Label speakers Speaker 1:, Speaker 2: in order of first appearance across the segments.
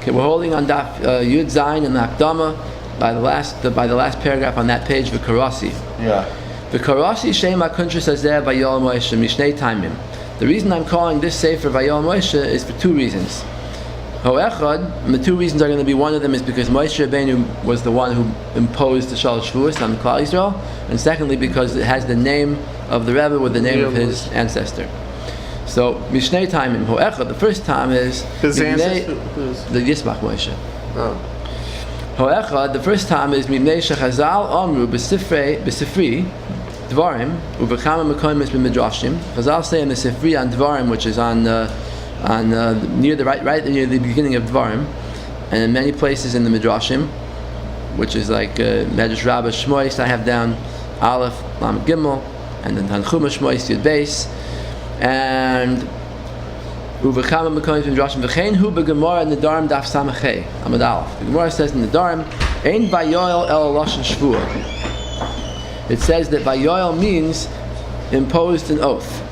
Speaker 1: Okay, we're holding on Daf Yud Zayin and Akdama by the last paragraph on that page. V'karasi.
Speaker 2: Yeah.
Speaker 1: V'karasi Shema Kuntris Hazeh Vayoel Moshe Mishnei Taimim. The reason I'm calling this sefer Vayoel Moshe is for two reasons. Ho'echad, and the two reasons are going to be, one of them is because Moshe Rabbeinu was the one who imposed the Shalosh Shavuos on Klal Yisrael, and secondly because it has the name of the rebbe with the name of his ancestor. So Mishnei Taimim Ho'echad, the first time is
Speaker 3: his ancestor,
Speaker 1: the Yismach Moshe.
Speaker 3: Oh.
Speaker 1: Ho'echad, the first time is Mimnei Shechazal Omru B'Sifri Dvarim U'B'Chama Mekoyim B'Midrashim. Chazal say in the Sifri on Dvarim, which is on near the right near the beginning of Dvarim, and in many places in the Midrashim, which is like Medrash Rabbah Shmois, I have down Aleph Lam Gimel, and then Tanchuma Shmois Yud Beis, and Uvechama Mekoyim Midrashim V'chein Hu B'Gemara Nedarim Daf Samachei Amud Aleph. The Gemara says in Nedarim, Ein vayoel el lashon shvuah. It says that vayoel means imposed an oath.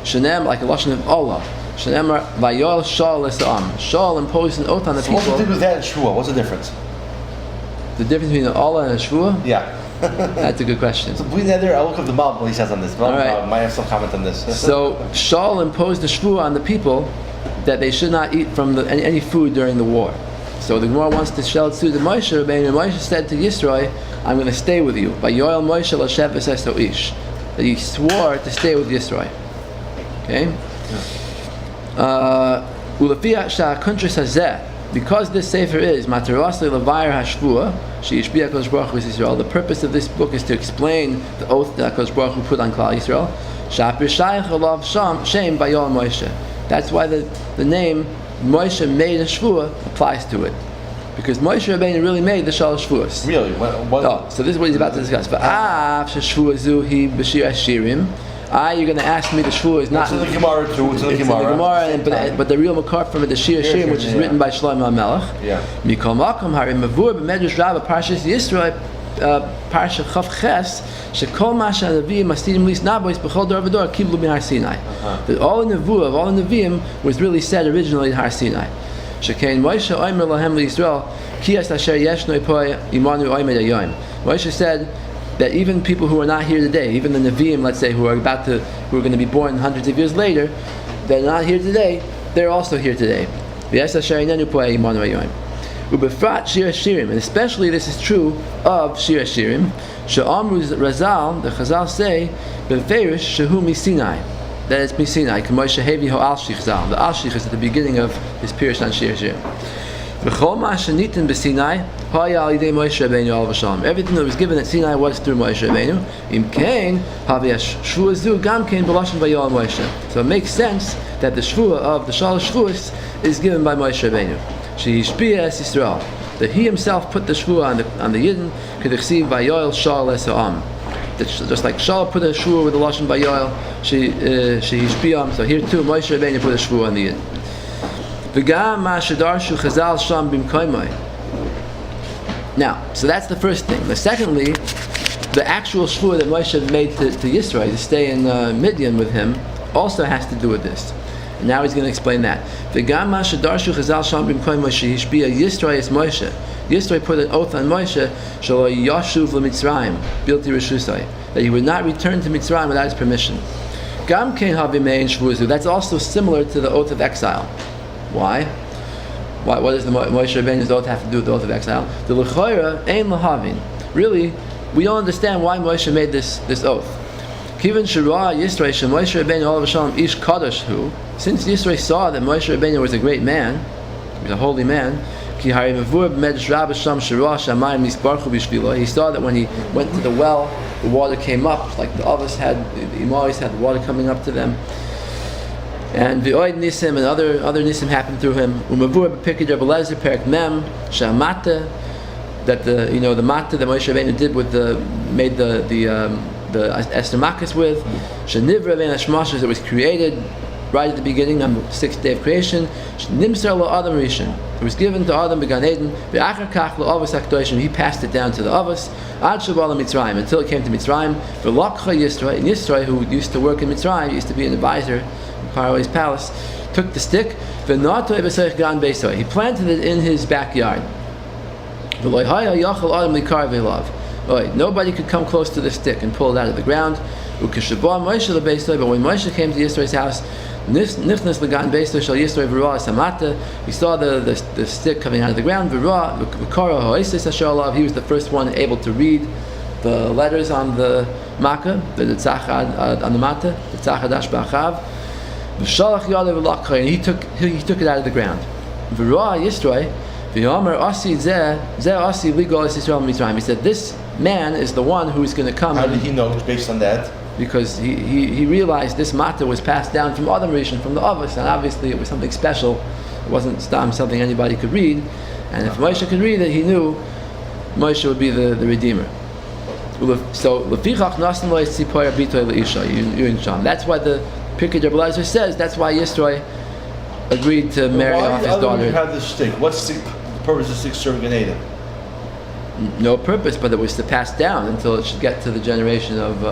Speaker 1: Shenem, like a lashon of Allah. Shenemar vayoel shal l'sa'am. Shal imposed an oath on the people.
Speaker 2: What's the difference with that and shvuah? What's the difference?
Speaker 1: The difference between an Allah and a shvuah?
Speaker 2: Yeah.
Speaker 1: That's a good question.
Speaker 2: So between there, I'll look at the Mal what he says on this. Mal
Speaker 1: right.
Speaker 2: might have some comment on this.
Speaker 1: So Shal imposed a shvuah on the people that they should not eat from any food during the war. So the Gemara wants to shell to the Moshe Rabbeinu. Moshe said to Yisroi, I'm going to stay with you. Vayoel Moshe l'shev v'sesto ish. That he swore to stay with Yisroi. Okay? Because this sefer is Matarasli Levayer Hashvua, Sheishbiya Kodesh Baruch Hu Yisrael. The purpose of this book is to explain the oath that Kodesh Baruch Hu put on Klal Yisrael. Shapir Shayach Alav Shem Vayoel Moshe. That's why the name Moshe made a shvua applies to it, because Moshe Rabbeinu really made the Shalosh Shavuos.
Speaker 2: Really?
Speaker 1: Oh, so this is what he's about to discuss. But you're going to ask me the shvua is not.
Speaker 2: It's in the Gemara too. It's in the Gemara.
Speaker 1: But the real makar from it, the Shir Shirim, which is written by Shlomo HaMelech.
Speaker 2: Yeah.
Speaker 1: Mikol Makom Hari Mavur b'Medrash Rabbah Parshas Yisroi Parsha Chav Ches Shekol Masha Neviim Masidim Lis Nabois B'Chol Dor V'Dor Kiblu Min Har Sinai. That all the Nevuah of all the Neviim was really said originally in Har Sinai. Shekein Moshe Omer Lahem LiYisrael Kiyas Asher Yeshnoi Poi Imanu Omer Yayim. Moshe said that even people who are not here today, even the Nevi'im, let's say, who are going to be born hundreds of years later, they're not here today, they're also here today. Ubefrat Shir Shirim, and especially this is true of Shir Shirim, She'amru Razal, the Chazal say, Beferish Shehu Misinai, that it's Misinai, K'moy Shehevi Ho Al Shich Zal. The Al Shich is at the beginning of his Pirush on Shir Shirim. Everything that was given at Sinai was through Moshe Rabbeinu. So it makes sense that the shvuah of the Shalosh Shavuos is given by Moshe Rabbeinu. That he himself put the shvuah on the Yidden. Just like Shal put a shvuah with the lashon vayoel, so here too Moshe Rabbeinu put a shvuah on the Yidden. Now, so that's the first thing. But secondly, the actual shvuah that Moshe made to Yisrael to stay in Midian with him also has to do with this. And now he's going to explain that. Yisrael put an oath on Moshe that he would not return to Mitzrayim without his permission. That's also similar to the oath of exile. Why? What does the Moshe Rabbeinu's oath have to do with the oath of exile? The l'choira ein lahavin. Really, we don't understand why Moshe made this oath. Kivan shirah Yisrael Moshe Rabbeinu olav shalom ish kadosh hu. Since Yisrael saw that Moshe Rabbeinu was a great man, he was a holy man. Ki hari mavur b'medrash rabbah sham shirah shamayim nisbarchu b'shvilo. He saw that when he went to the well, the water came up, like the Avos had, the Imaris had the water coming up to them. And v'oid nisim and other nisim happened through him. Umavur b'pikid Rebbe Lezer perik mem shamata, that the mata that Moshe Rabbeinu did with made the Esther Makkos with shenivra ben hashmashes that was created right at the beginning on the 6th day of creation. Nimser lo Adam Rishon, it was given to Adam began Eden. V'achar kach lo Avos hakdoshim, he passed it down to the Avos ad shabal Mitzrayim, until it came to Mitzrayim. V'lakcha Yisrael, and Yisrael, who used to work in Mitzrayim, used to be an advisor Paro's palace, took the stick. He planted it in his backyard. Nobody could come close to the stick and pull it out of the ground. But when Moshe came to Yisro's house, he saw the stick coming out of the ground. He was the first one able to read the letters on the makkah, the tzach on the mattah, the tzach hadash ba'achav. And he took it out of the ground. He said, this man is the one who is going to come.
Speaker 2: How did he know? Based on that?
Speaker 1: Because he realized this matter was passed down from Adam Rishon, from the Avos, and obviously it was something special. It wasn't something anybody could read. And if Moshe could read it, he knew Moshe would be the Redeemer. So that's why the Pirkei Rebbe Eliezer says that's why Yisro agreed to marry off his daughter.
Speaker 2: Why do you have this stick? What's the purpose of the stick serving an Eden?
Speaker 1: No purpose, but it was to pass down until it should get to the generation of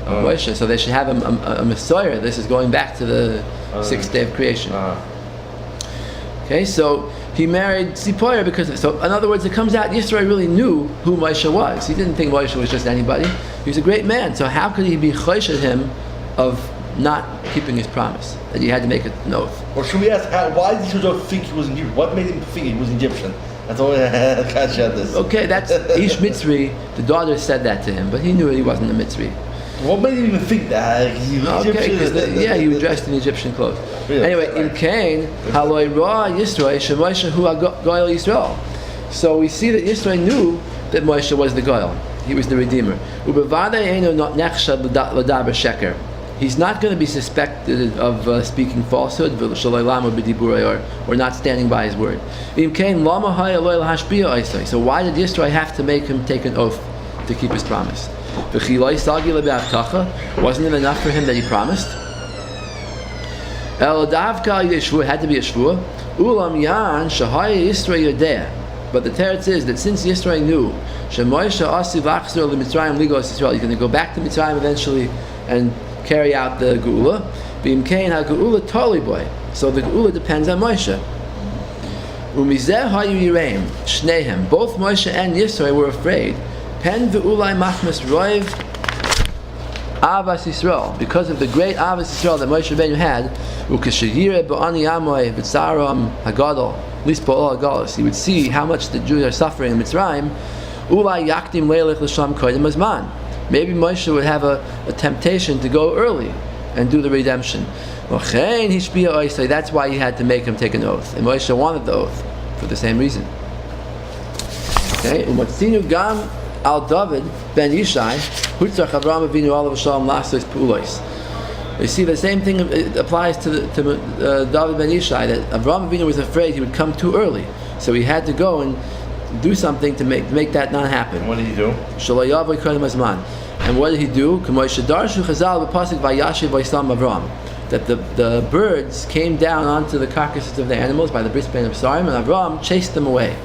Speaker 1: Moshe. So they should have a Messiah. This is going back to the sixth day of creation. Okay, so he married Tzipora because so in other words, it comes out Yisro really knew who Moshe was. He didn't think Moshe was just anybody. He was a great man. So how could he be choshed him of not keeping his promise, that he had to make an oath?
Speaker 2: Or should we ask, why did he think he was Egyptian? What made him think he was Egyptian? That's all I had this.
Speaker 1: Okay, that's Ish Mitzri. The daughter said that to him, but he knew he wasn't a Mitzri.
Speaker 2: What made him even think that? He was Egyptian?
Speaker 1: He was dressed in Egyptian clothes.
Speaker 2: Really?
Speaker 1: Anyway, in Cain, Haloi Ra Yisro, Shemoshe Hu Goyal Yisrael. So we see that Yisro knew that Moshe was the Goyal. He was the Redeemer. He's not going to be suspected of speaking falsehood or not standing by his word. So why did Yisro have to make him take an oath to keep his promise? Wasn't it enough for him that he promised? It had to be a shvua. But the teretz is that since Yisro knew he's going to go back to Mitzrayim eventually and carry out the geula. So the geula depends on Moshe. Both Moshe and Yisro were afraid. Pen ve'ulai machmas roiv avas Yisrael, because of the great avas Yisrael that Moshe Rabbeinu had. Ukeshayire ba'ani amoy v'tzaram hagadol lispol hagalos. He would see how much the Jews are suffering in Mitzrayim. Ulai yakdim leilech l'sham kodim azman. Maybe Moshe would have a temptation to go early and do the redemption. That's why he had to make him take an oath. And Moshe wanted the oath for the same reason. Okay, gam al David ben Yishai hutzach Avraham Avinu alav shalom lasos pulos. You see, the same thing applies to David ben Yishai, that Avraham Avinu was afraid he would come too early, so he had to go and do something to make that not happen.
Speaker 2: And what did he do?
Speaker 1: And what did he do? That the birds came down onto the carcasses of the animals by the bris bein Absarim, and Avram chased them away.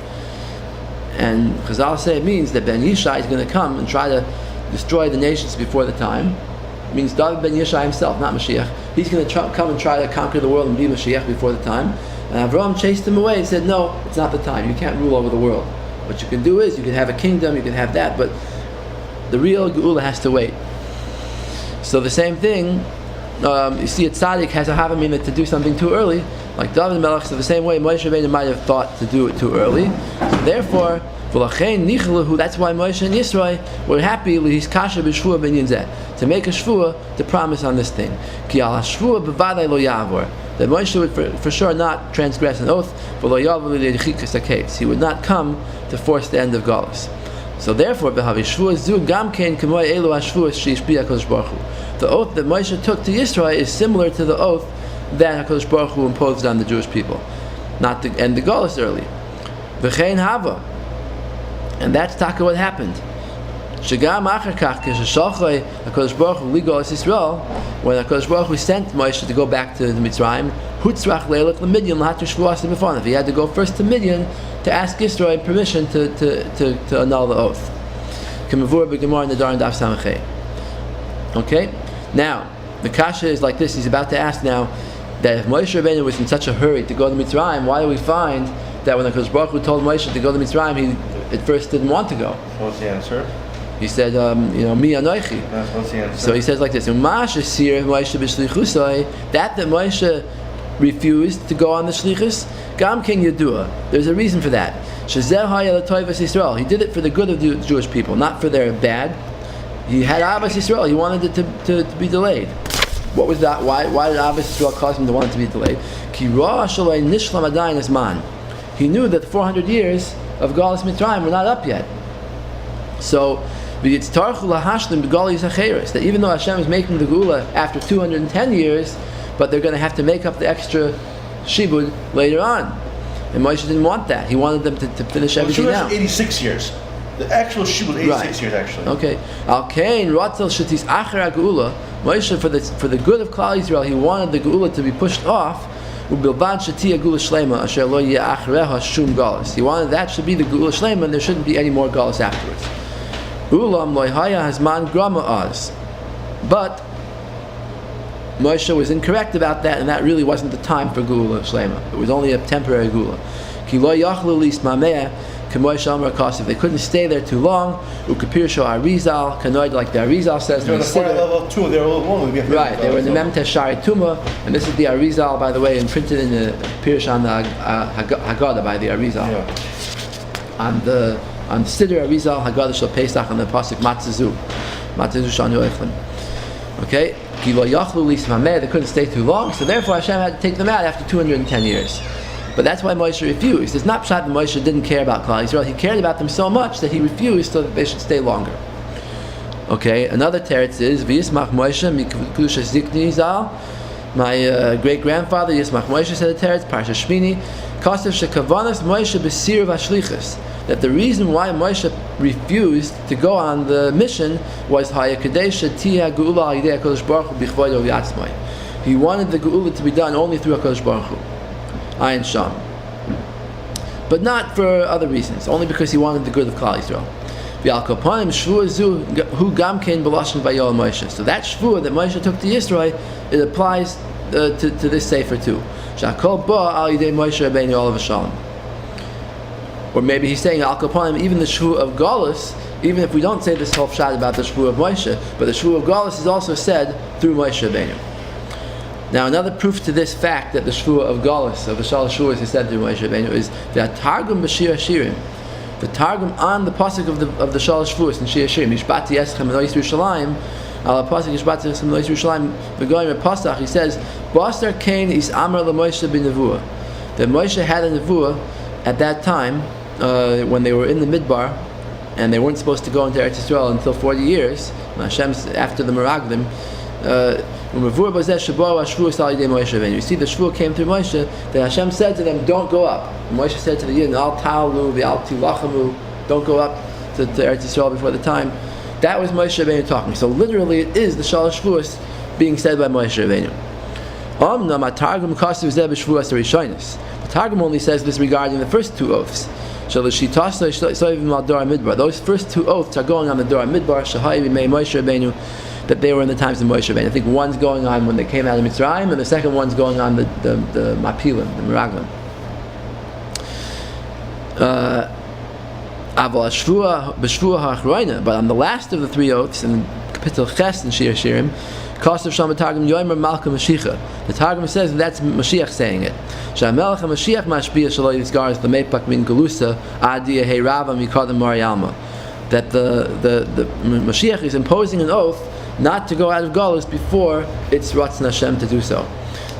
Speaker 1: And Chazal say it means that Ben Yishai is going to come and try to destroy the nations before the time. It means David ben Yishai himself, not Mashiach. He's going to come and try to conquer the world and be Mashiach before the time. And Avram chased him away and said, no, it's not the time. You can't rule over the world. What you can do is, you can have a kingdom, you can have that, but the real Geula has to wait. So the same thing, you see, a tzaddik has a havamina to do something too early, like David Melech. So the same way, Moshe Rabbeinu might have thought to do it too early. So therefore, that's why Moshe and Yisro were happy to make a shvua to promise on this thing. That Moshe would for sure not transgress an oath. He would not come to force the end of Galus. So therefore, the oath that Moshe took to Yisro is similar to the oath that HaKadosh Baruch Hu imposed on the Jewish people, not to end the Galus early. And that's taka what happened. When HaKadosh Baruch Hu sent Moshe to go back to the Mitzrayim, he had to go first to Midian to ask Yisro permission to annul the oath. Okay, now The kasha is like this. He's about to ask now that if Moshe Rabbeinu was in such a hurry to go to Mitzrayim, why do we find that when the Kodesh Baruch Hu told Moshe to go to Mitzrayim, he at first didn't want to go?
Speaker 2: What's the answer?
Speaker 1: He said, Mi anoichi.
Speaker 2: What's the answer?
Speaker 1: So he says like this: that Moshe refused to go on the shlichus, Gam King Yadua. There's a reason for that. He did it for the good of the Jewish people, not for their bad. He had Abbas Yisrael. He wanted it to be delayed. What was that? Why did Abbas Yisrael cause him to want it to be delayed? He knew that the 400 years of Galus Mitzrayim were not up yet. So, that even though Hashem is making the Geula after 210 years, but they're going to have to make up the extra shibud later on. And Moshe didn't want that. He wanted them to finish everything now.
Speaker 2: 86 years. The actual shibud 86 years actually.
Speaker 1: Okay. Al Kain Ratzal Shatis Achar Geula. Moshe, for the good of Klal Yisrael, he wanted the Geula to be pushed off. He wanted that should be the Geula Shlema, and there shouldn't be any more Galus afterwards. But Moshe was incorrect about that, and that really wasn't the time for Geula Shlema. It was only a temporary Geula. If they couldn't stay there too long, like the Arizal says,
Speaker 2: they're on the level 2, they're all alone.
Speaker 1: Right, they were in the Memtesh Shari Tuma, and this is the Arizal, by the way, and printed in the Pirush on the Haggadah by the Arizal.
Speaker 2: Yeah.
Speaker 1: On the Siddur Arizal Haggadah Shel Pesach on the pasuk Matzazu Shanu Eichlim. Okay, they couldn't stay too long, so therefore Hashem had to take them out after 210 years. But that's why Moshe refused. It's not pshat that Moshe didn't care about Klal Yisrael. He cared about them so much that he refused so that they should stay longer. Okay, another teretz is V'yismach Moshe mikudusha zikni zal. My great-grandfather Yismach Moshe said a teretz, Parsha Shmini, Kosev shekavanas Moshe b'sir v'ashlichus. That the reason why Moshe refused to go on the mission was Haya Kadesha Tia Geula al Yidei HaKadosh Baruch Hu B'chvodo V'yatzmai. He wanted the Geula to be done only through HaKadosh Baruch Hu. Ayin Sham. But not for other reasons, only because he wanted the good of Klal Yisrael. So that shvua that Moshe took to Yisrael, it applies to this sefer too. Or maybe he's saying Al Kapanim, even the shvua of Galus, even if we don't say this whole pshat about the shvua of Moshe, but the shvua of Galus is also said through Moshe Rabbeinu. Now, another proof to this fact that the shvua of Galus, of the Shalosh Shuas, is said through Moshe Rabbeinu is the Targum b'Shir Hashirim, the Targum on the pasuk of the Shalosh Shuas in Shir Hashirim, Yishbati Eschem Elois Yerushalayim, al pasuk Yishbati Eschem Elois Yerushalayim, v'goyim Pasach, he says, Basar Kain is Amar LaMoshe b'Nevuah. That Moshe had a Nevuah at that time, when they were in the Midbar, and they weren't supposed to go into Eretz Yisrael until 40 years, Hashem's after the Meraglim, you see, the shvua came through Moshe that Hashem said to them, "Don't go up." And Moshe said to the Yidden, "Al ta'alu v'al tilachamu." Don't go up to Eretz Yisrael before the time. That was Moshe Rabbeinu talking. So literally, it is the Shalosh Shvuos being said by Moshe Rabbeinu. The Targum only says this regarding the first two oaths. Those first two oaths are going on the Dor Midbar. Shahai b'mei Moshe Rabbeinu. That they were in the times of Moshe Rabbeinu. I think one's going on when they came out of Mitzrayim, and the second one's going on the Mapilim, the Meraglim. But on the last of the three oaths, in Kapitel Ches and Shir Shirim, Kosev Sham Targum Yomer Malka Mashiach. The Targum says that that's Mashiach saying it. Shamelech Mashiach Mashbiya Shaloi Yisgaris Lameipak Min Galusa Adia Heirava Mikadam Marialma. That the Mashiach is imposing an oath not to go out of Galus before it's Ratzon Hashem to do so.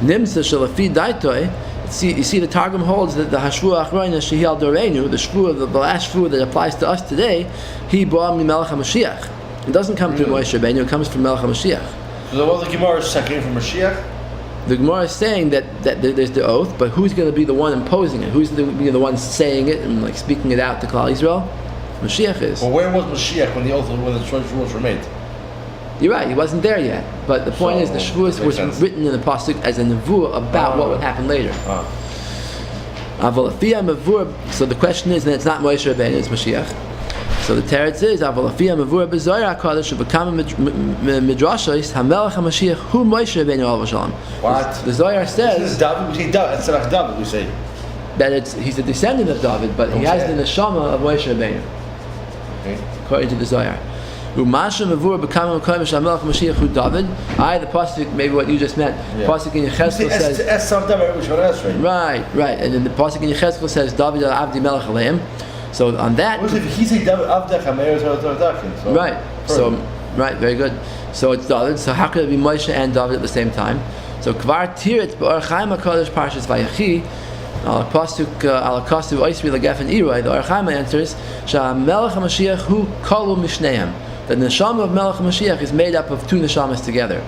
Speaker 1: Nimsa Shalafi Daitoi. You see, the Targum holds that the Hashvua Achroina Shehil Doreinu, the shvua, the last shvua that applies to us today, he brought me Melech HaMashiach. It doesn't come through Moshe Rabbeinu; it comes from Melech HaMashiach.
Speaker 2: So what the Gemara is saying from Mashiach?
Speaker 1: The Gemara is saying that there's the oath, but who's going to be the one imposing it? Who's going to be the one saying it and like speaking it out to Klal Yisrael? Mashiach is.
Speaker 2: Well, where was Mashiach when the shvuos were made?
Speaker 1: You're right, he wasn't there yet. But the point is, the shvuos was written in the pasuk as a nevuah about what would happen later. So the question is, then it's not Moshe Rabbeinu, it's Mashiach. So the teretz is avalafia mavura bezoyar hakadosh v'kama midrashos hamelech hamashiach hu Moshe Rabbeinu alav shalom.
Speaker 2: What?
Speaker 1: The Zohar
Speaker 2: This
Speaker 1: says
Speaker 2: is David. We say David. It's like David. We say.
Speaker 1: that he's a descendant of David, but he has the neshama of Moshe Rabbeinu,
Speaker 2: Okay.
Speaker 1: according to the Zohar. Umasha mavura b'kama mekayim hamelech hamashiach hu David. The pasuk, maybe what you just meant.
Speaker 2: Yeah.
Speaker 1: Pasuk in Yechezkel says. Right. And then the pasuk in Yechezkel says David al Avdi Melech Aleim. So on that.
Speaker 2: What if he say David Avdech Hameir Zodachim?
Speaker 1: Right. So right, very good. So it's David. So how could it be Moshe and David at the same time? So Kvar Tirit B'Or Chaim HaKadosh Parshas Vayechi Al Pasuk Al Kastu Oisri Lagefen Iroi. The Or Chaim answers Sha Melech HaMashiach Hu Kalu Mishneim. The neshama of Melech HaMashiach is made up of two neshamas together.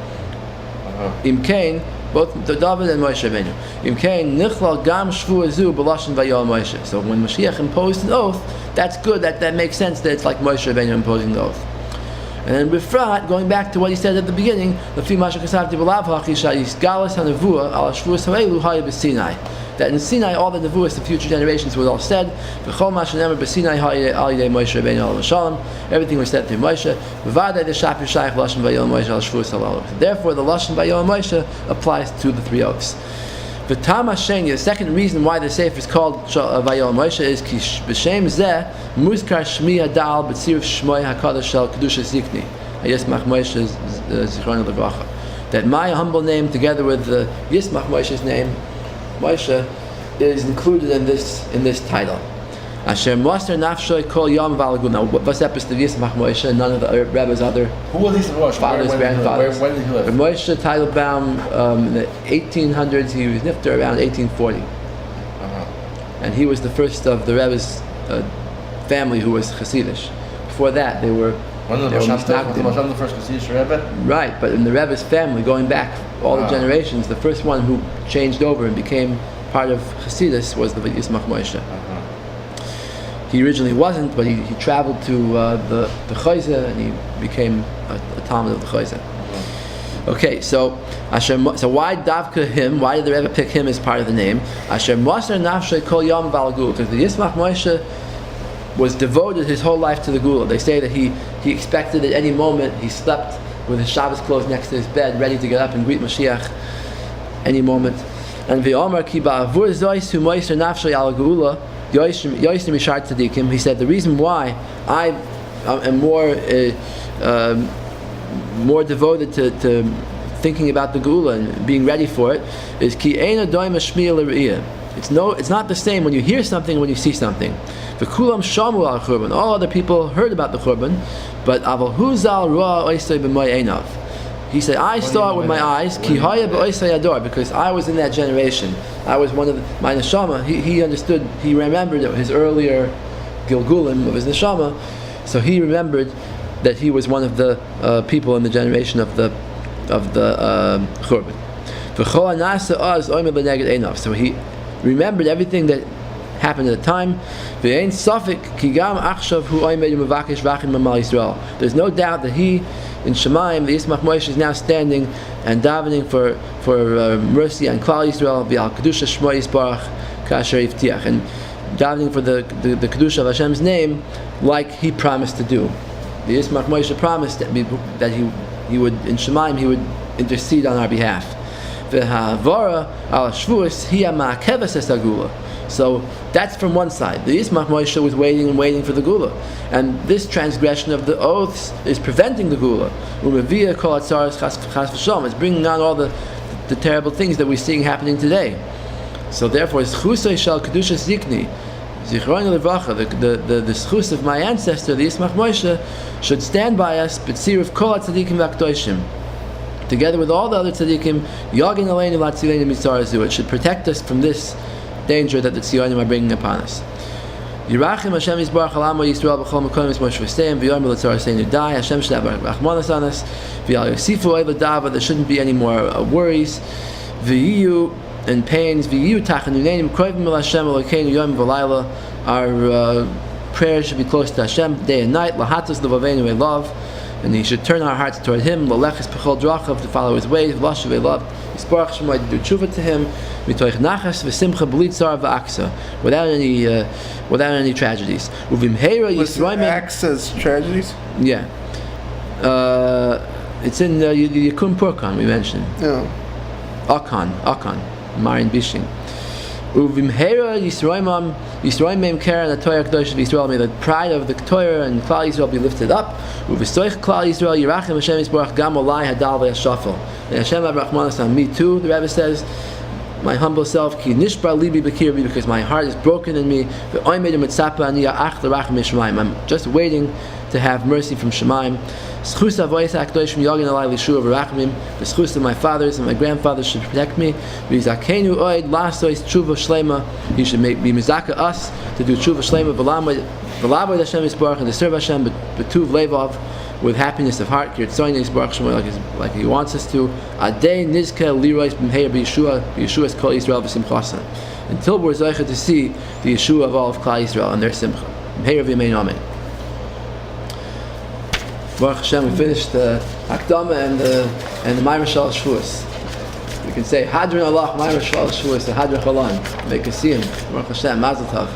Speaker 1: Im Kain, both David and Moshe Rabbeinu. Im Kain Nichlal Gam Shvu Azu B'Lashon Vayoel Moshe. So when Mashiach imposed an oath, that's good. That makes sense. That it's like Moshe Rabbeinu imposing the oath. And then Bifrat, going back to what he said at the beginning, Lefi Masha Kasavti B'Lav Hachisha Yisgalas HaNevuah Al Shvuas Ha'elu Haya B'Sinai. That in Sinai all the nevuahs, the future generations, were all said. V'chol Masha Nemer B'Sinai Al Yidei Moshe Rabbeinu Alav Shalom. Everything was said through Moshe. V'Vadei D'Shap Yishayich Lashon Vayoel Moshe Al Shvuas Ha'elu. Therefore, the Lashon Vayoel Moshe applies to the three oaths. V'tam Hasheni, the second reason why the sefer is called Vayoel Moshe is ki b'shem zeh muzkar shmi hadal b'tziruf shmoi hakadosh shel kedusha zikni Yismach Moshe Zichron Levracha. That my humble name, together with the Yismach Moshe's name, Moshe, is included in this title. Asher Moser Nafshoy Kol Yom Valagu. Now, what's the episode of Yismach Moshe? None of the Rebbe's other
Speaker 2: Who was this Moshe?
Speaker 1: fathers, grandfathers.
Speaker 2: When did he live?
Speaker 1: Moshe Teitelbaum in the 1800s. He was nifter around 1840, and he was the first of the Rebbe's family who was Hasidish. Before that, they were.
Speaker 2: One of the first Hasidish Rebbe?
Speaker 1: Right, but in the Rebbe's family, going back all the generations, the first one who changed over and became part of Hasidus was the Yismach Moshe. He originally wasn't, but he traveled to the Chayze and he became a Talmud of the Chayze. Okay, so why Davka him? Why did the Rebbe pick him as part of the name? Asher Moser Nafshay Kol Yom Valagu, because the Yismach Moshe was devoted his whole life to the Gula. They say that he expected at any moment, he slept with his Shabbos clothes next to his bed, ready to get up and greet Mashiach any moment. And V'Omar Ki Ba'avur Zois Hu Moser Nafshay Al Gula Yoishim Mishar Tzadikim. He said the reason why I am more devoted to thinking about the Gula and being ready for it is Ki Eina Doima Shmiya L'Re'iyah. It's not the same when you hear something and when you see something. V'kulam shamu al churban. All other people heard about the churban, but aval huzal roa oisay b'may einav. He said, I saw it with my eyes, ki haya b'oisay ador, because I was in that generation. I was one of my neshama. He understood. He remembered his earlier gilgulim of his neshama, so he remembered that he was one of the people in the generation of the churban. V'chol anasa az oimeh b'neged einav. So he remembered everything that happened at the time. There's no doubt that he in Shemaim, the Yismach Moshe, is now standing and davening for mercy on Klal Yisrael, v'al kedusha Shmo Yisbarach kasher yivtiach, and davening for the kedusha of Hashem's name, like he promised to do. The Yismach Moshe promised that he would in Shemaim he would intercede on our behalf. V'ha'avara al shvuos hiya ma'akevas es hagula. So that's from one side. The Yismach Moshe was waiting for the Gula. And this transgression of the oaths is preventing the Gula. Umeviyah kol atzaras chas v'shalom. It's bringing on all the terrible things that we're seeing happening today. So therefore, Zchusay shal kedusha zikni, Zichron levracha, the zchus of my ancestor, the Yismach Moshe, should stand by us, b'tziruf kol tzadikim v'akdoshim. Together with all the other tzaddikim, yagin aleinu latzileinu mitzarazu. It should protect us from this danger that the Tziyonim are bringing upon us. Yirachim Hashem Yisbarach Alamo Yisrael B'chol Mekoim Moshe V'Seim V'Yom L'Tzar Seinu Dai. Hashem should have Rachmanas on us. V'Yal Yosifu Oy L'Dava. There shouldn't be any more worries. V'Yiyu and pains. V'Yiyu Tachanunenim Kroivim El Hashem Elokeinu Yom V'Layla. Our prayers should be close to Hashem day and night. Lahatos L'Vaveinu Elav. And He should turn our hearts toward Him. L'Lechis P'chol Drachav, to follow His ways. V'Lashav Elav. Yisbarach Shemai, to do tshuva to Him. Mitoich nachas v'simcha b'litzar v'aksa, without any without any tragedies. Uvimheira
Speaker 3: Was
Speaker 1: Yisrael.
Speaker 3: acts as tragedies?
Speaker 1: Yeah. It's in Yikun Purkan, we mentioned.
Speaker 3: Yeah.
Speaker 1: Akan, Marin Bishing. Uvimheira Yisrael Mem Karen, the Torah Kadosh of Yisrael, may the pride of the Torah and Klal Yisrael be lifted up. Uvistoich Klal Yisrael Yirachem Hashem Yisborach Gam Olai Hadal Ve'Yashafel. And Hashem Abrachmanas on me too, the Rebbe says, my humble self, Ki Nishbar Libi Bekirbi, because my heart is broken in me. I'm just waiting to have mercy from Shemaim. The schus of my fathers and my grandfathers should protect me. He should be mizaka us to do tshuva shlema and to serve Hashem b'tuv levov, with happiness of heart, like He wants us to. Until we're zeicha to see the Yeshua of all of Klal Yisrael and their simcha. Amen. Baruch Hashem, we finished the Hakdama and the Ma'amar Shal Shavuos. We can say Hadron Allah, Ma'amar Shal Shavuos, the Hadron Chalan, Mekasiyim, Baruch Hashem, Mazel Tov.